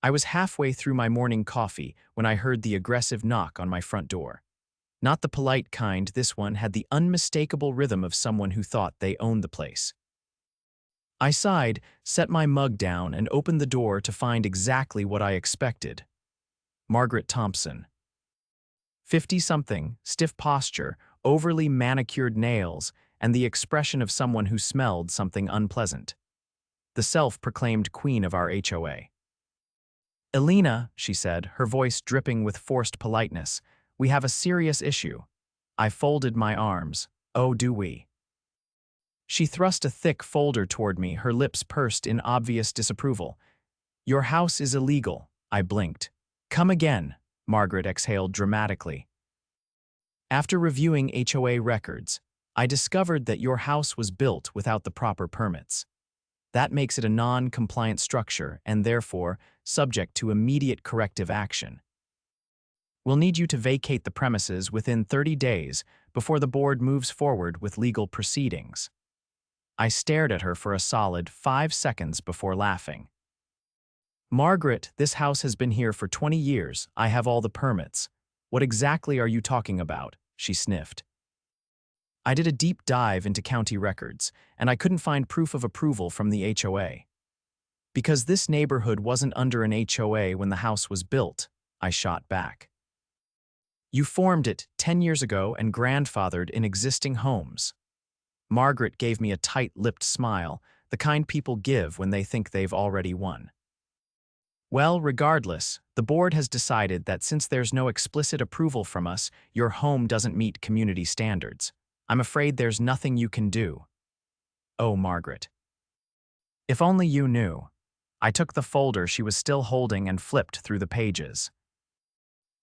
I was halfway through my morning coffee when I heard the aggressive knock on my front door. Not the polite kind, this one had the unmistakable rhythm of someone who thought they owned the place. I sighed, set my mug down, and opened the door to find exactly what I expected. Margaret Thompson. 50-something, stiff posture, overly manicured nails, and the expression of someone who smelled something unpleasant. The self-proclaimed queen of our HOA. "Elena," she said, her voice dripping with forced politeness, "we have a serious issue." I folded my arms. "Oh, do we?" She thrust a thick folder toward me, her lips pursed in obvious disapproval. "Your house is illegal," I blinked. "Come again," Margaret exhaled dramatically. "After reviewing HOA records, I discovered that your house was built without the proper permits. That makes it a non-compliant structure and therefore subject to immediate corrective action. We'll need you to vacate the premises within 30 days before the board moves forward with legal proceedings." I stared at her for a solid 5 seconds before laughing. "Margaret, this house has been here for 20 years. I have all the permits. What exactly are you talking about?" she sniffed. I did a deep dive into county records, and I couldn't find proof of approval from the HOA. "Because this neighborhood wasn't under an HOA when the house was built," I shot back. "You formed it 10 years ago and grandfathered in existing homes." Margaret gave me a tight-lipped smile, the kind people give when they think they've already won. "Well, regardless, the board has decided that since there's no explicit approval from us, your home doesn't meet community standards. I'm afraid there's nothing you can do." "Oh, Margaret. If only you knew." I took the folder she was still holding and flipped through the pages.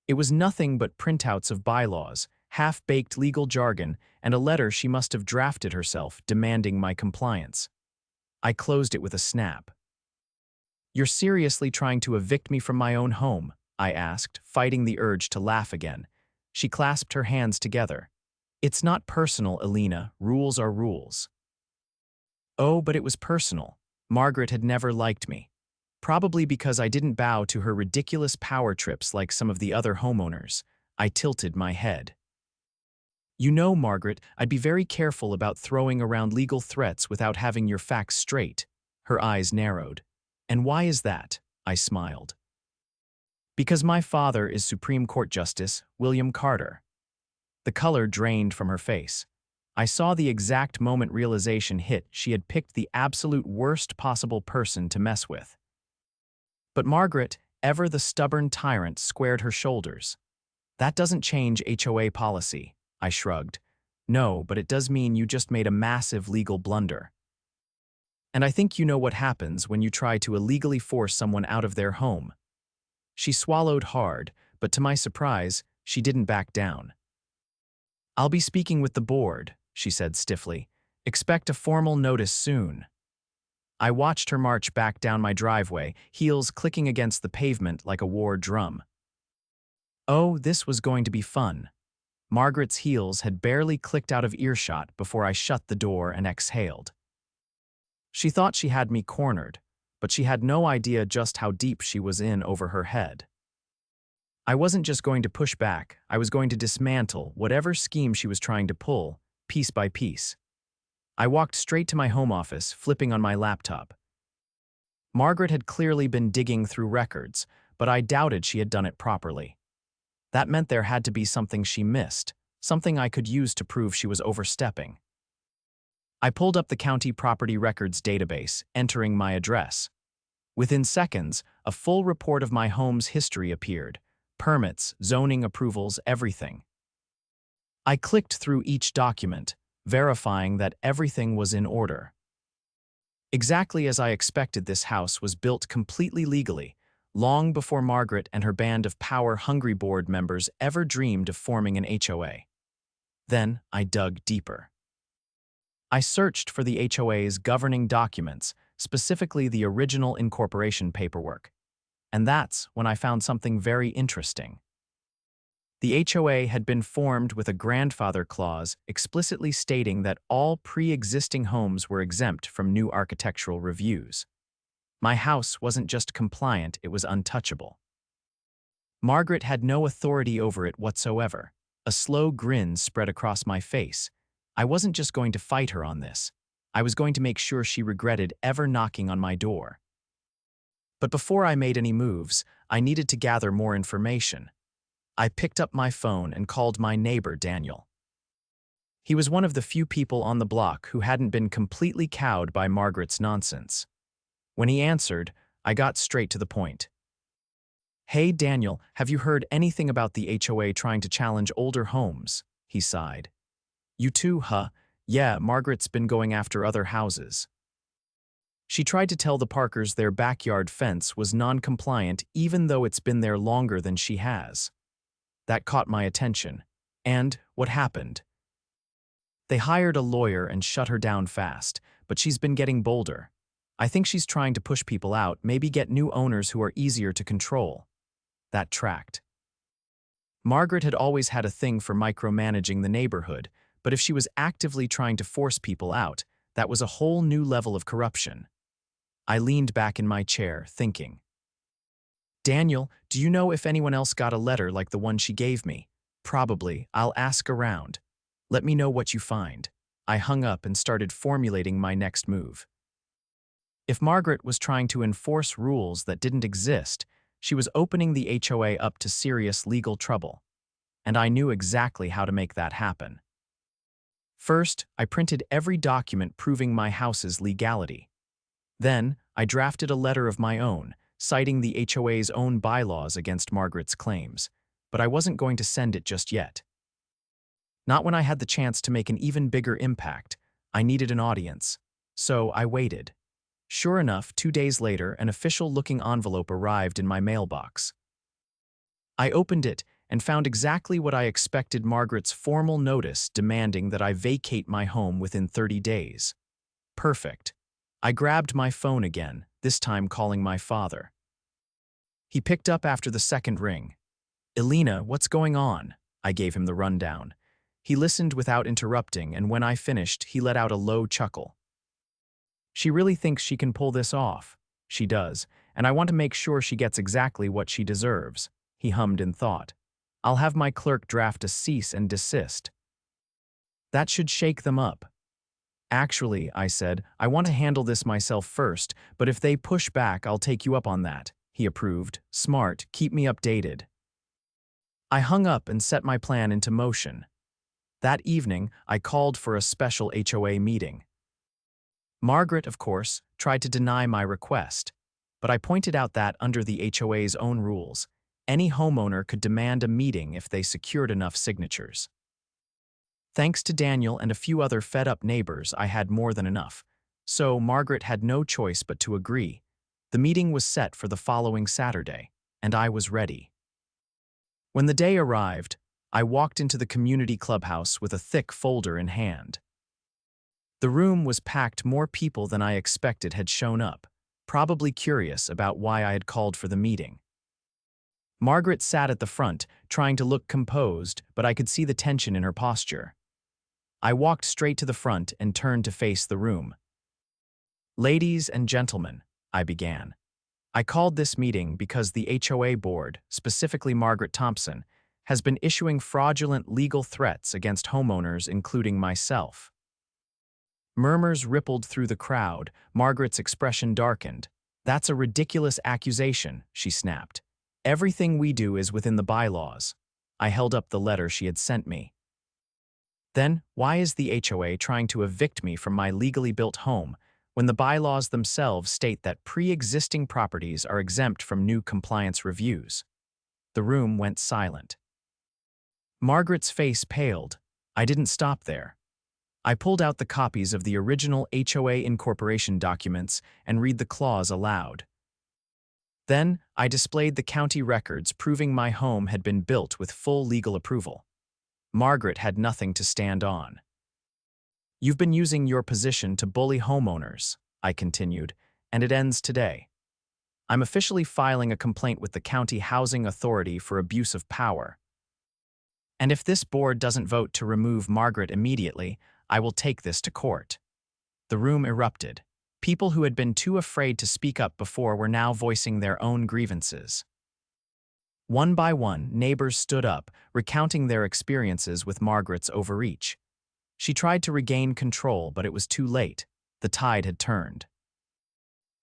It was nothing but printouts of bylaws, half-baked legal jargon, and a letter she must have drafted herself demanding my compliance. I closed it with a snap. "You're seriously trying to evict me from my own home?" I asked, fighting the urge to laugh again. She clasped her hands together. "It's not personal, Elena. Rules are rules." Oh, but it was personal. Margaret had never liked me. Probably because I didn't bow to her ridiculous power trips like some of the other homeowners. I tilted my head. "You know, Margaret, I'd be very careful about throwing around legal threats without having your facts straight." Her eyes narrowed. "And why is that?" I smiled. "Because my father is Supreme Court Justice William Carter." The color drained from her face. I saw the exact moment realization hit she had picked the absolute worst possible person to mess with. But Margaret, ever the stubborn tyrant, squared her shoulders. "That doesn't change HOA policy." I shrugged. "No, but it does mean you just made a massive legal blunder. And I think you know what happens when you try to illegally force someone out of their home." She swallowed hard, but to my surprise, she didn't back down. "I'll be speaking with the board," she said stiffly. "Expect a formal notice soon." I watched her march back down my driveway, heels clicking against the pavement like a war drum. Oh, this was going to be fun. Margaret's heels had barely clicked out of earshot before I shut the door and exhaled. She thought she had me cornered, but she had no idea just how deep she was in over her head. I wasn't just going to push back, I was going to dismantle whatever scheme she was trying to pull, piece by piece. I walked straight to my home office, flipping on my laptop. Margaret had clearly been digging through records, but I doubted she had done it properly. That meant there had to be something she missed, something I could use to prove she was overstepping. I pulled up the county property records database, entering my address. Within seconds, a full report of my home's history appeared. Permits, zoning approvals, everything. I clicked through each document, verifying that everything was in order. Exactly as I expected, this house was built completely legally, long before Margaret and her band of power-hungry board members ever dreamed of forming an HOA. Then I dug deeper. I searched for the HOA's governing documents, specifically the original incorporation paperwork. And that's when I found something very interesting. The HOA had been formed with a grandfather clause explicitly stating that all pre-existing homes were exempt from new architectural reviews. My house wasn't just compliant, it was untouchable. Margaret had no authority over it whatsoever. A slow grin spread across my face. I wasn't just going to fight her on this. I was going to make sure she regretted ever knocking on my door. But before I made any moves, I needed to gather more information. I picked up my phone and called my neighbor, Daniel. He was one of the few people on the block who hadn't been completely cowed by Margaret's nonsense. When he answered, I got straight to the point. "Hey, Daniel, have you heard anything about the HOA trying to challenge older homes?" he sighed. "You too, huh? Yeah, Margaret's been going after other houses. She tried to tell the Parkers their backyard fence was non-compliant even though it's been there longer than she has." That caught my attention. And what happened? "They hired a lawyer and shut her down fast, but she's been getting bolder. I think she's trying to push people out, maybe get new owners who are easier to control." That tracked. Margaret had always had a thing for micromanaging the neighborhood, but if she was actively trying to force people out, that was a whole new level of corruption. I leaned back in my chair, thinking. "Daniel, do you know if anyone else got a letter like the one she gave me? Probably. I'll ask around. Let me know what you find." I hung up and started formulating my next move. If Margaret was trying to enforce rules that didn't exist, she was opening the HOA up to serious legal trouble. And I knew exactly how to make that happen. First, I printed every document proving my house's legality. Then, I drafted a letter of my own, citing the HOA's own bylaws against Margaret's claims, but I wasn't going to send it just yet. Not when I had the chance to make an even bigger impact. I needed an audience. So I waited. Sure enough, 2 days later, an official-looking envelope arrived in my mailbox. I opened it and found exactly what I expected: Margaret's formal notice demanding that I vacate my home within 30 days. Perfect. I grabbed my phone again, this time calling my father. He picked up after the second ring. "Elena, what's going on?" I gave him the rundown. He listened without interrupting, and when I finished, he let out a low chuckle. "She really thinks she can pull this off." "She does, and I want to make sure she gets exactly what she deserves," he hummed in thought. "I'll have my clerk draft a cease and desist." "That should shake them up." "Actually," I said, "I want to handle this myself first, but if they push back, I'll take you up on that." He approved. "Smart, keep me updated." I hung up and set my plan into motion. That evening, I called for a special HOA meeting. Margaret, of course, tried to deny my request, but I pointed out that, under the HOA's own rules, any homeowner could demand a meeting if they secured enough signatures. Thanks to Daniel and a few other fed-up neighbors, I had more than enough, so Margaret had no choice but to agree. The meeting was set for the following Saturday, and I was ready. When the day arrived, I walked into the community clubhouse with a thick folder in hand. The room was packed. More people than I expected had shown up, probably curious about why I had called for the meeting. Margaret sat at the front, trying to look composed, but I could see the tension in her posture. I walked straight to the front and turned to face the room. "Ladies and gentlemen," I began. "I called this meeting because the HOA board, specifically Margaret Thompson, has been issuing fraudulent legal threats against homeowners, including myself." Murmurs rippled through the crowd. Margaret's expression darkened. "That's a ridiculous accusation," she snapped. "Everything we do is within the bylaws." I held up the letter she had sent me. "Then, why is the HOA trying to evict me from my legally built home when the bylaws themselves state that pre-existing properties are exempt from new compliance reviews?" The room went silent. Margaret's face paled. I didn't stop there. I pulled out the copies of the original HOA incorporation documents and read the clause aloud. Then, I displayed the county records proving my home had been built with full legal approval. Margaret had nothing to stand on. "You've been using your position to bully homeowners," I continued, "and it ends today. I'm officially filing a complaint with the County Housing Authority for abuse of power. And if this board doesn't vote to remove Margaret immediately, I will take this to court." The room erupted. People who had been too afraid to speak up before were now voicing their own grievances. One by one, neighbors stood up, recounting their experiences with Margaret's overreach. She tried to regain control, but it was too late. The tide had turned.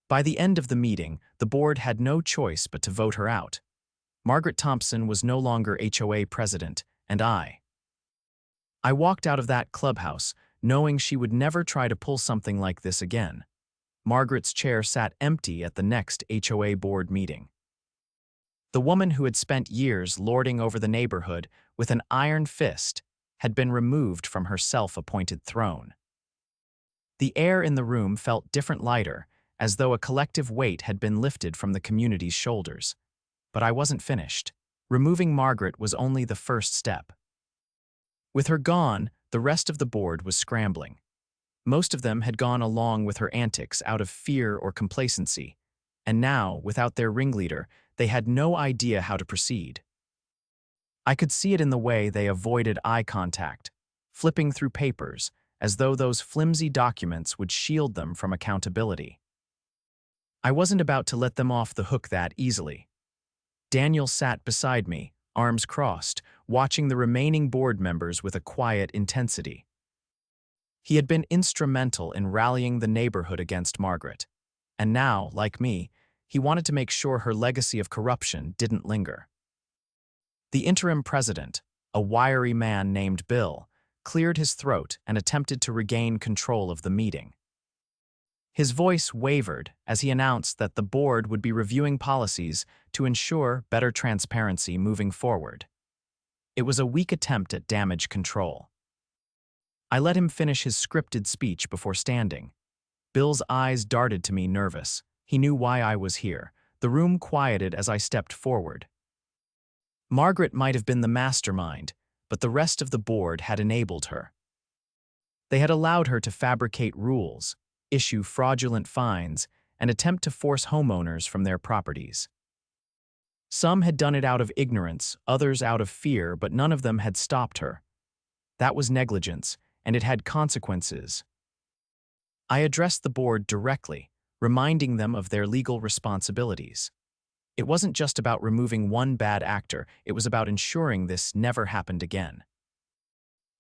By the end of the meeting, the board had no choice but to vote her out. Margaret Thompson was no longer HOA president, and I walked out of that clubhouse, knowing she would never try to pull something like this again. Margaret's chair sat empty at the next HOA board meeting. The woman who had spent years lording over the neighborhood with an iron fist had been removed from her self-appointed throne. The air in the room felt different, lighter, as though a collective weight had been lifted from the community's shoulders. But I wasn't finished. Removing Margaret was only the first step. With her gone, the rest of the board was scrambling. Most of them had gone along with her antics out of fear or complacency, and now, without their ringleader, they had no idea how to proceed. I could see it in the way they avoided eye contact, flipping through papers, as though those flimsy documents would shield them from accountability. I wasn't about to let them off the hook that easily. Daniel sat beside me, arms crossed, watching the remaining board members with a quiet intensity. He had been instrumental in rallying the neighborhood against Margaret, and now, like me, he wanted to make sure her legacy of corruption didn't linger. The interim president, a wiry man named Bill, cleared his throat and attempted to regain control of the meeting. His voice wavered as he announced that the board would be reviewing policies to ensure better transparency moving forward. It was a weak attempt at damage control. I let him finish his scripted speech before standing. Bill's eyes darted to me, nervous. He knew why I was here. The room quieted as I stepped forward. Margaret might have been the mastermind, but the rest of the board had enabled her. They had allowed her to fabricate rules, issue fraudulent fines, and attempt to force homeowners from their properties. Some had done it out of ignorance, others out of fear, but none of them had stopped her. That was negligence, and it had consequences. I addressed the board directly, reminding them of their legal responsibilities. It wasn't just about removing one bad actor, it was about ensuring this never happened again.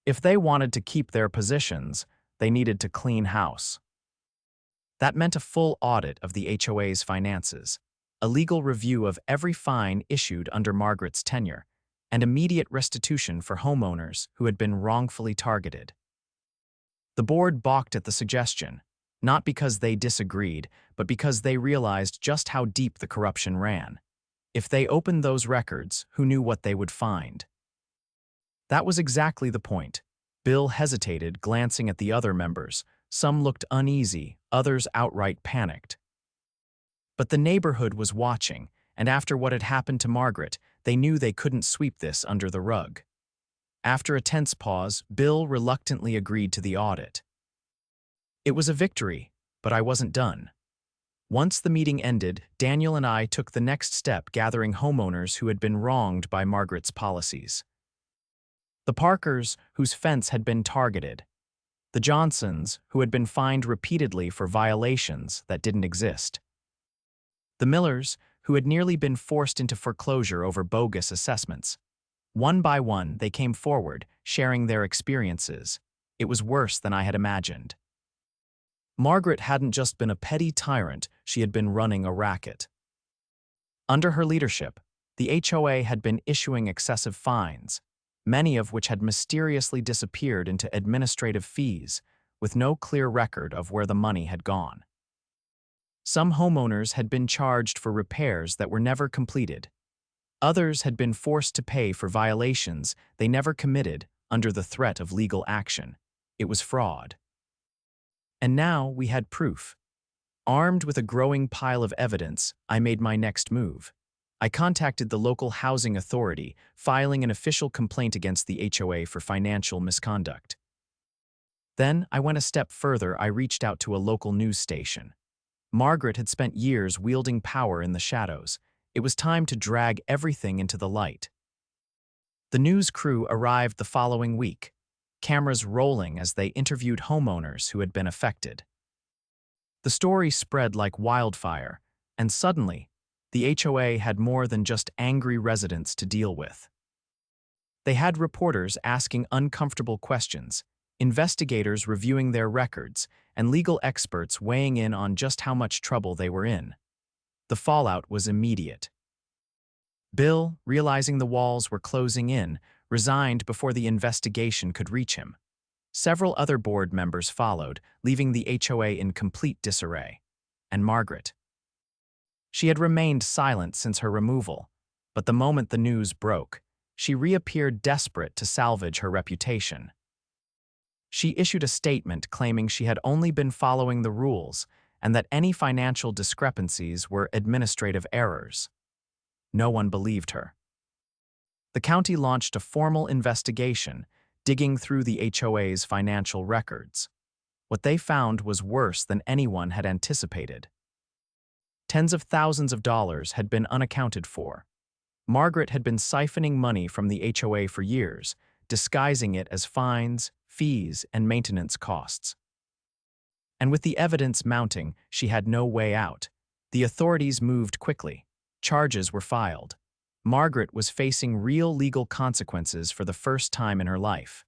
If they wanted to keep their positions, they needed to clean house. That meant a full audit of the HOA's finances, a legal review of every fine issued under Margaret's tenure, and immediate restitution for homeowners who had been wrongfully targeted. The board balked at the suggestion, not because they disagreed, but because they realized just how deep the corruption ran. If they opened those records, who knew what they would find? That was exactly the point. Bill hesitated, glancing at the other members. Some looked uneasy, others outright panicked. But the neighborhood was watching, and after what had happened to Margaret, they knew they couldn't sweep this under the rug. After a tense pause, Bill reluctantly agreed to the audit. It was a victory, but I wasn't done. Once the meeting ended, Daniel and I took the next step, gathering homeowners who had been wronged by Margaret's policies. The Parkers, whose fence had been targeted. The Johnsons, who had been fined repeatedly for violations that didn't exist. The Millers, who had nearly been forced into foreclosure over bogus assessments. One by one, they came forward, sharing their experiences. It was worse than I had imagined. Margaret hadn't just been a petty tyrant, she had been running a racket. Under her leadership, the HOA had been issuing excessive fines, many of which had mysteriously disappeared into administrative fees, with no clear record of where the money had gone. Some homeowners had been charged for repairs that were never completed. Others had been forced to pay for violations they never committed under the threat of legal action. It was fraud. And now we had proof. Armed with a growing pile of evidence, I made my next move. I contacted the local housing authority, filing an official complaint against the HOA for financial misconduct. Then I went a step further. I reached out to a local news station. Margaret had spent years wielding power in the shadows. It was time to drag everything into the light. The news crew arrived the following week, cameras rolling as they interviewed homeowners who had been affected. The story spread like wildfire, and suddenly, the HOA had more than just angry residents to deal with. They had reporters asking uncomfortable questions, investigators reviewing their records, and legal experts weighing in on just how much trouble they were in. The fallout was immediate. Bill, realizing the walls were closing in, resigned before the investigation could reach him. Several other board members followed, leaving the HOA in complete disarray. And Margaret. She had remained silent since her removal, but the moment the news broke, she reappeared desperate to salvage her reputation. She issued a statement claiming she had only been following the rules and that any financial discrepancies were administrative errors. No one believed her. The county launched a formal investigation, digging through the HOA's financial records. What they found was worse than anyone had anticipated. Tens of thousands of dollars had been unaccounted for. Margaret had been siphoning money from the HOA for years, disguising it as fines, fees, and maintenance costs. And with the evidence mounting, she had no way out. The authorities moved quickly. Charges were filed. Margaret was facing real legal consequences for the first time in her life.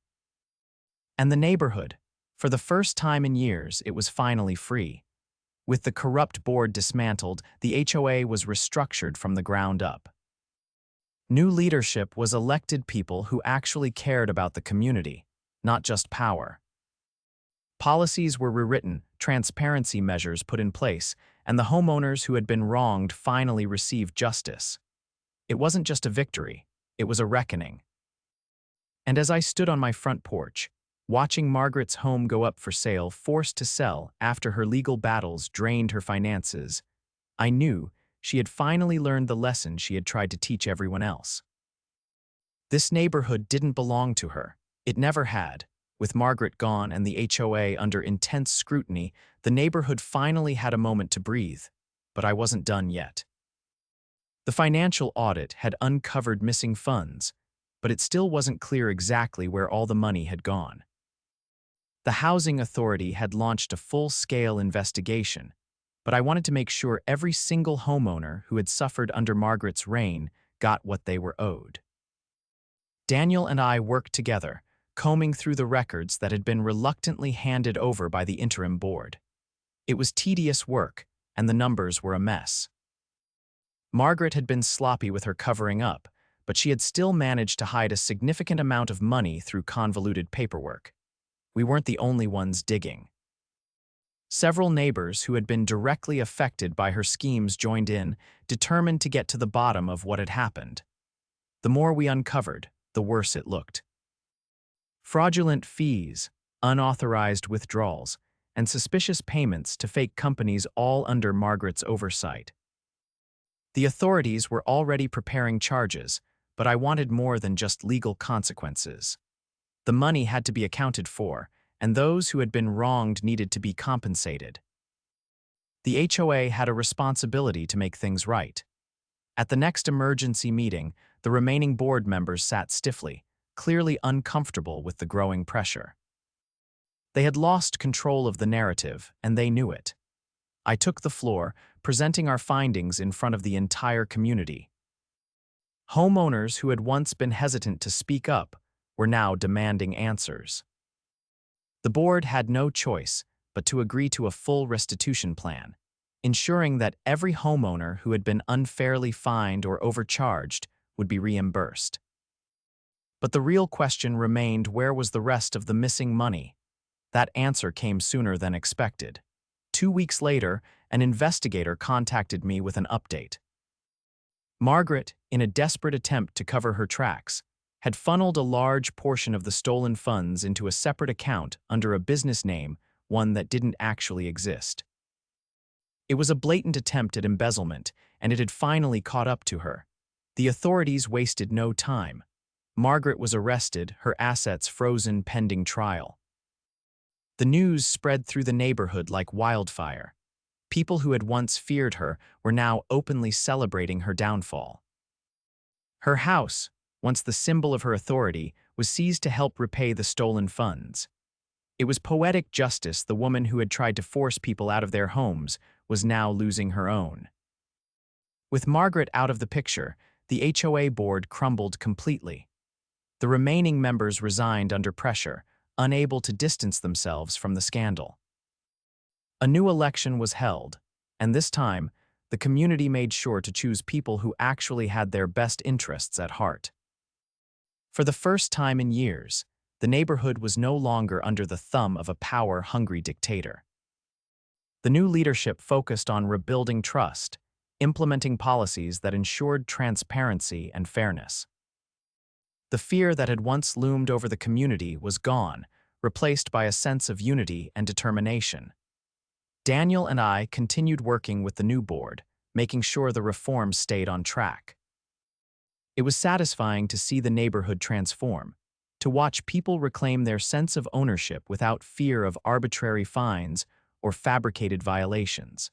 And the neighborhood, for the first time in years, it was finally free. With the corrupt board dismantled, the HOA was restructured from the ground up. New leadership was elected people who actually cared about the community, not just power. Policies were rewritten, transparency measures put in place, and the homeowners who had been wronged finally received justice. It wasn't just a victory, it was a reckoning. And as I stood on my front porch, watching Margaret's home go up for sale, forced to sell after her legal battles drained her finances, I knew she had finally learned the lesson she had tried to teach everyone else. This neighborhood didn't belong to her. It never had. With Margaret gone and the HOA under intense scrutiny, the neighborhood finally had a moment to breathe. But I wasn't done yet. The financial audit had uncovered missing funds, but it still wasn't clear exactly where all the money had gone. The Housing Authority had launched a full-scale investigation, but I wanted to make sure every single homeowner who had suffered under Margaret's reign got what they were owed. Daniel and I worked together, combing through the records that had been reluctantly handed over by the interim board. It was tedious work, and the numbers were a mess. Margaret had been sloppy with her covering up, but she had still managed to hide a significant amount of money through convoluted paperwork. We weren't the only ones digging. Several neighbors who had been directly affected by her schemes joined in, determined to get to the bottom of what had happened. The more we uncovered, the worse it looked. Fraudulent fees, unauthorized withdrawals, and suspicious payments to fake companies, all under Margaret's oversight. The authorities were already preparing charges, but I wanted more than just legal consequences. The money had to be accounted for, and those who had been wronged needed to be compensated. The HOA had a responsibility to make things right. At the next emergency meeting, the remaining board members sat stiffly, clearly uncomfortable with the growing pressure. They had lost control of the narrative, and they knew it. I took the floor, presenting our findings in front of the entire community. Homeowners who had once been hesitant to speak up were now demanding answers. The board had no choice but to agree to a full restitution plan, ensuring that every homeowner who had been unfairly fined or overcharged would be reimbursed. But the real question remained: where was the rest of the missing money? That answer came sooner than expected. 2 weeks later, an investigator contacted me with an update. Margaret, in a desperate attempt to cover her tracks, had funneled a large portion of the stolen funds into a separate account under a business name, one that didn't actually exist. It was a blatant attempt at embezzlement, and it had finally caught up to her. The authorities wasted no time. Margaret was arrested, her assets frozen pending trial. The news spread through the neighborhood like wildfire. People who had once feared her were now openly celebrating her downfall. Her house, once the symbol of her authority, was seized to help repay the stolen funds. It was poetic justice. The woman who had tried to force people out of their homes was now losing her own. With Margaret out of the picture, the HOA board crumbled completely. The remaining members resigned under pressure, unable to distance themselves from the scandal. A new election was held, and this time, the community made sure to choose people who actually had their best interests at heart. For the first time in years, the neighborhood was no longer under the thumb of a power-hungry dictator. The new leadership focused on rebuilding trust, implementing policies that ensured transparency and fairness. The fear that had once loomed over the community was gone, replaced by a sense of unity and determination. Daniel and I continued working with the new board, making sure the reforms stayed on track. It was satisfying to see the neighborhood transform, to watch people reclaim their sense of ownership without fear of arbitrary fines or fabricated violations.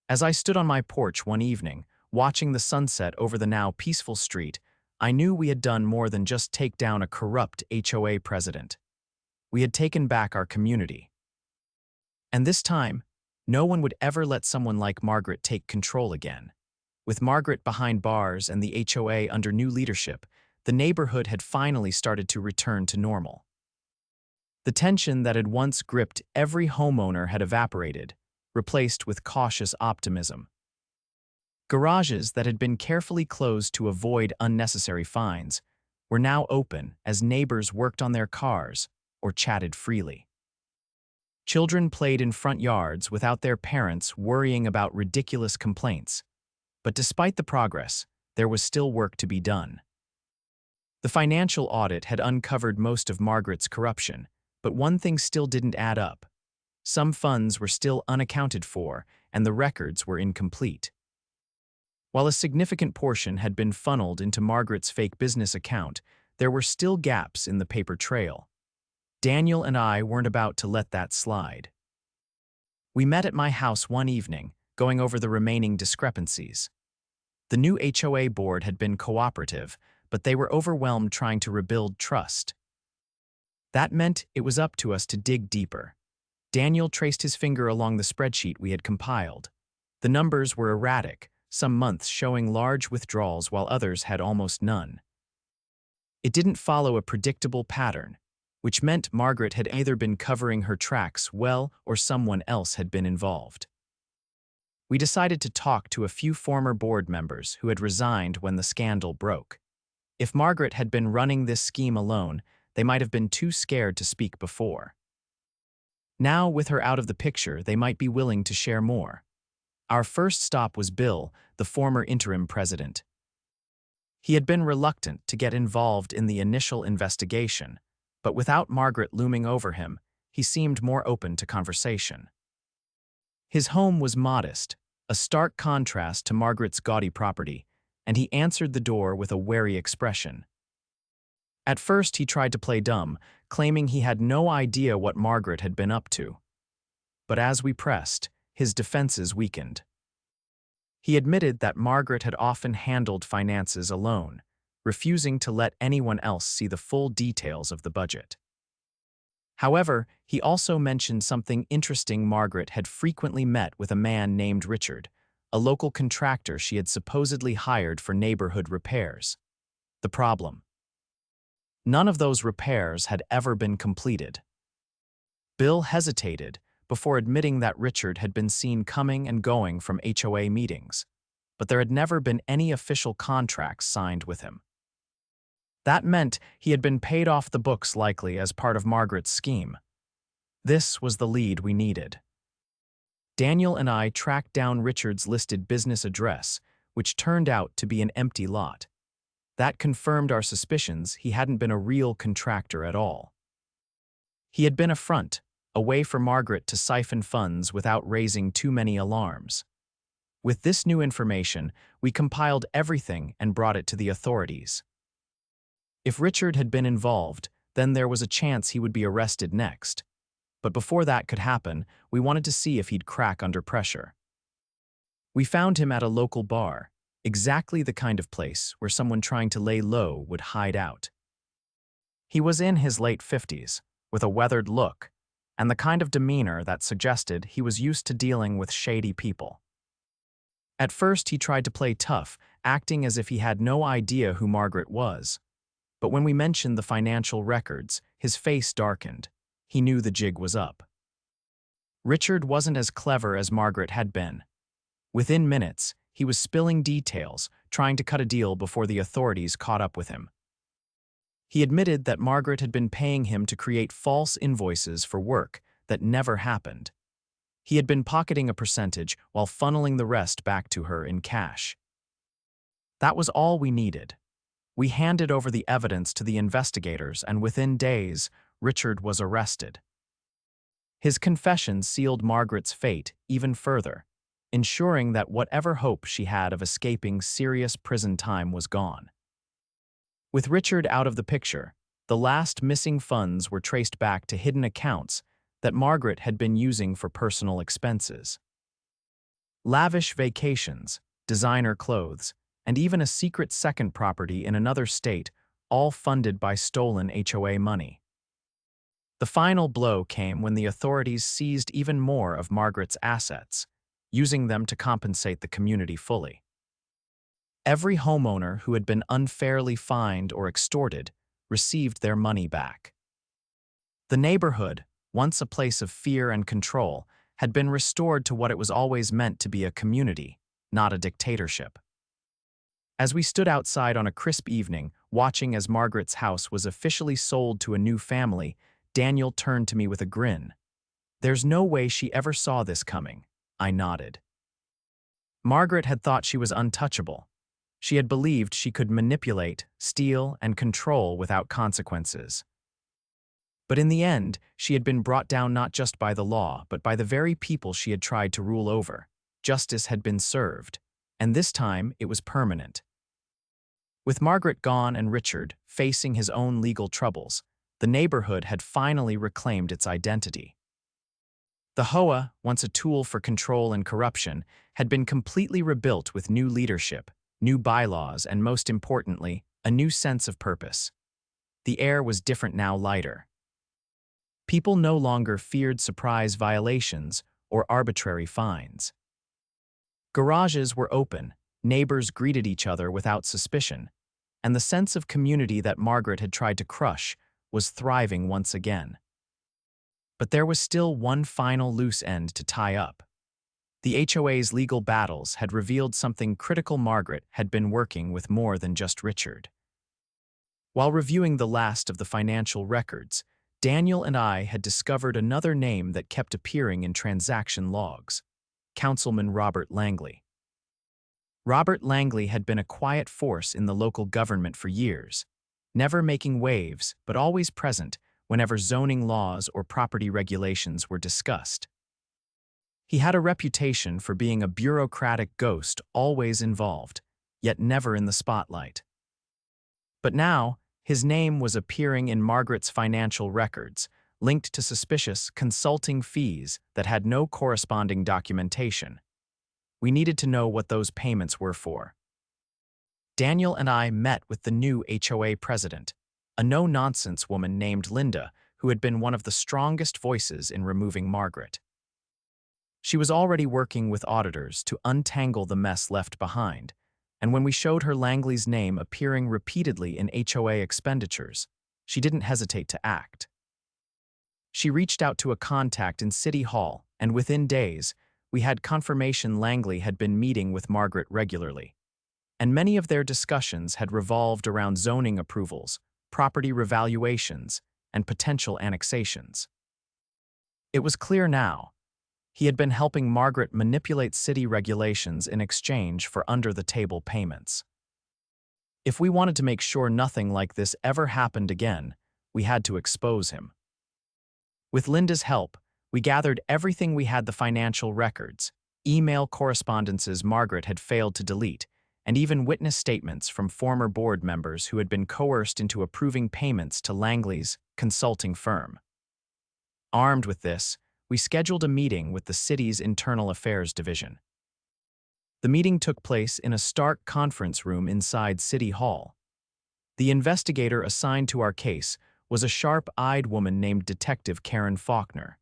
As I stood on my porch one evening, watching the sunset over the now peaceful street, I knew we had done more than just take down a corrupt HOA president. We had taken back our community. And this time, no one would ever let someone like Margaret take control again. With Margaret behind bars and the HOA under new leadership, the neighborhood had finally started to return to normal. The tension that had once gripped every homeowner had evaporated, replaced with cautious optimism. Garages that had been carefully closed to avoid unnecessary fines were now open as neighbors worked on their cars or chatted freely. Children played in front yards without their parents worrying about ridiculous complaints. But despite the progress, there was still work to be done. The financial audit had uncovered most of Margaret's corruption, but one thing still didn't add up. Some funds were still unaccounted for, and the records were incomplete. While a significant portion had been funneled into Margaret's fake business account, there were still gaps in the paper trail. Daniel and I weren't about to let that slide. We met at my house one evening, going over the remaining discrepancies. The new HOA board had been cooperative, but they were overwhelmed trying to rebuild trust. That meant it was up to us to dig deeper. Daniel traced his finger along the spreadsheet we had compiled. The numbers were erratic, some months showing large withdrawals while others had almost none. It didn't follow a predictable pattern, which meant Margaret had either been covering her tracks well or someone else had been involved. We decided to talk to a few former board members who had resigned when the scandal broke. If Margaret had been running this scheme alone, they might have been too scared to speak before. Now, with her out of the picture, they might be willing to share more. Our first stop was Bill, the former interim president. He had been reluctant to get involved in the initial investigation, but without Margaret looming over him, he seemed more open to conversation. His home was modest, a stark contrast to Margaret's gaudy property, and he answered the door with a wary expression. At first, he tried to play dumb, claiming he had no idea what Margaret had been up to. But as we pressed, his defenses weakened. He admitted that Margaret had often handled finances alone, refusing to let anyone else see the full details of the budget. However, he also mentioned something interesting. Margaret had frequently met with a man named Richard, a local contractor she had supposedly hired for neighborhood repairs. The problem: none of those repairs had ever been completed. Bill hesitated before admitting that Richard had been seen coming and going from HOA meetings, but there had never been any official contracts signed with him. That meant he had been paid off the books, likely as part of Margaret's scheme. This was the lead we needed. Daniel and I tracked down Richard's listed business address, which turned out to be an empty lot. That confirmed our suspicions he hadn't been a real contractor at all. He had been a front, a way for Margaret to siphon funds without raising too many alarms. With this new information, we compiled everything and brought it to the authorities. If Richard had been involved, then there was a chance he would be arrested next. But before that could happen, we wanted to see if he'd crack under pressure. We found him at a local bar, exactly the kind of place where someone trying to lay low would hide out. He was in his late 50s, with a weathered look, and the kind of demeanor that suggested he was used to dealing with shady people. At first, he tried to play tough, acting as if he had no idea who Margaret was. But when we mentioned the financial records, his face darkened. He knew the jig was up. Richard wasn't as clever as Margaret had been. Within minutes, he was spilling details, trying to cut a deal before the authorities caught up with him. He admitted that Margaret had been paying him to create false invoices for work that never happened. He had been pocketing a percentage while funneling the rest back to her in cash. That was all we needed. We handed over the evidence to the investigators, and within days, Richard was arrested. His confession sealed Margaret's fate even further, ensuring that whatever hope she had of escaping serious prison time was gone. With Richard out of the picture, the last missing funds were traced back to hidden accounts that Margaret had been using for personal expenses. Lavish vacations, designer clothes, and even a secret second property in another state, all funded by stolen HOA money. The final blow came when the authorities seized even more of Margaret's assets, using them to compensate the community fully. Every homeowner who had been unfairly fined or extorted received their money back. The neighborhood, once a place of fear and control, had been restored to what it was always meant to be: a community, not a dictatorship. As we stood outside on a crisp evening, watching as Margaret's house was officially sold to a new family, Daniel turned to me with a grin. "There's no way she ever saw this coming," I nodded. Margaret had thought she was untouchable. She had believed she could manipulate, steal, and control without consequences. But in the end, she had been brought down not just by the law, but by the very people she had tried to rule over. Justice had been served, and this time it was permanent. With Margaret gone and Richard facing his own legal troubles, the neighborhood had finally reclaimed its identity. The HOA, once a tool for control and corruption, had been completely rebuilt with new leadership, new bylaws, and most importantly, a new sense of purpose. The air was different now, lighter. People no longer feared surprise violations or arbitrary fines. Garages were open, neighbors greeted each other without suspicion, and the sense of community that Margaret had tried to crush was thriving once again. But there was still one final loose end to tie up. The HOA's legal battles had revealed something critical: Margaret had been working with more than just Richard. While reviewing the last of the financial records, Daniel and I had discovered another name that kept appearing in transaction logs: Councilman Robert Langley. Robert Langley had been a quiet force in the local government for years, never making waves but always present whenever zoning laws or property regulations were discussed. He had a reputation for being a bureaucratic ghost, always involved, yet never in the spotlight. But now, his name was appearing in Margaret's financial records, linked to suspicious consulting fees that had no corresponding documentation. We needed to know what those payments were for. Daniel and I met with the new HOA president, a no-nonsense woman named Linda, who had been one of the strongest voices in removing Margaret. She was already working with auditors to untangle the mess left behind, and when we showed her Langley's name appearing repeatedly in HOA expenditures, she didn't hesitate to act. She reached out to a contact in City Hall, and within days, we had confirmation Langley had been meeting with Margaret regularly, and many of their discussions had revolved around zoning approvals, property revaluations, and potential annexations. It was clear now. He had been helping Margaret manipulate city regulations in exchange for under-the-table payments. If we wanted to make sure nothing like this ever happened again, we had to expose him. With Linda's help, we gathered everything we had: the financial records, email correspondences Margaret had failed to delete, and even witness statements from former board members who had been coerced into approving payments to Langley's consulting firm. Armed with this, we scheduled a meeting with the city's Internal Affairs Division. The meeting took place in a stark conference room inside City Hall. The investigator assigned to our case was a sharp-eyed woman named Detective Karen Faulkner.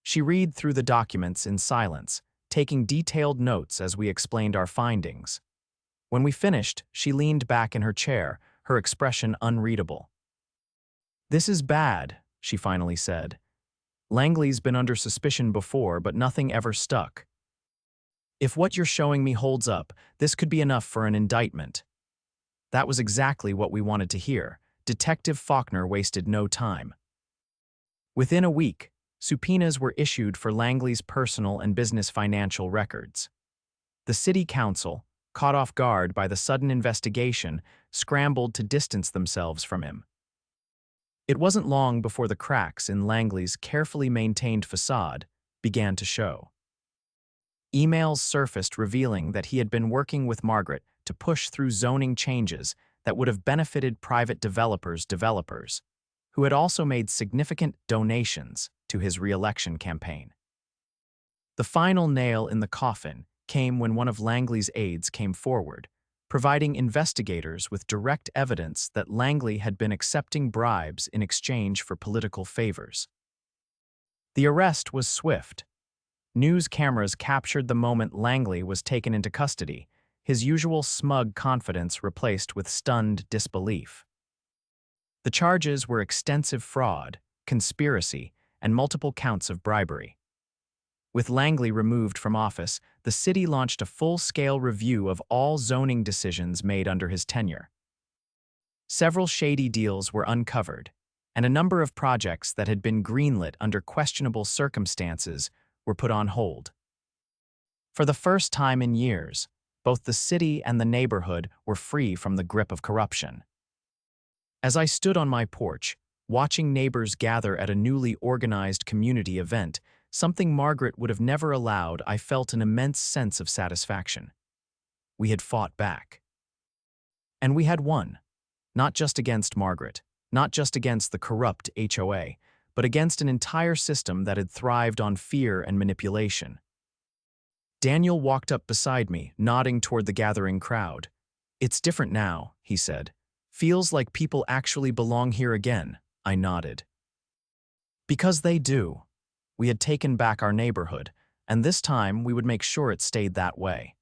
She read through the documents in silence, taking detailed notes as we explained our findings. When we finished, she leaned back in her chair, her expression unreadable. "This is bad," she finally said. "Langley's been under suspicion before, but nothing ever stuck. If what you're showing me holds up, this could be enough for an indictment." That was exactly what we wanted to hear. Detective Faulkner wasted no time. Within a week, subpoenas were issued for Langley's personal and business financial records. The city council, caught off guard by the sudden investigation, scrambled to distance themselves from him. It wasn't long before the cracks in Langley's carefully maintained facade began to show. Emails surfaced revealing that he had been working with Margaret to push through zoning changes that would have benefited private developers, who had also made significant donations to his re-election campaign. The final nail in the coffin came when one of Langley's aides came forward, providing investigators with direct evidence that Langley had been accepting bribes in exchange for political favors. The arrest was swift. News cameras captured the moment Langley was taken into custody, his usual smug confidence replaced with stunned disbelief. The charges were extensive fraud, conspiracy, and multiple counts of bribery. With Langley removed from office, the city launched a full-scale review of all zoning decisions made under his tenure. Several shady deals were uncovered, and a number of projects that had been greenlit under questionable circumstances were put on hold. For the first time in years, both the city and the neighborhood were free from the grip of corruption. As I stood on my porch, watching neighbors gather at a newly organized community event, something Margaret would have never allowed, I felt an immense sense of satisfaction. We had fought back. And we had won. Not just against Margaret, not just against the corrupt HOA, but against an entire system that had thrived on fear and manipulation. Daniel walked up beside me, nodding toward the gathering crowd. "It's different now," he said. "Feels like people actually belong here again," I nodded. Because they do. We had taken back our neighborhood, and this time we would make sure it stayed that way.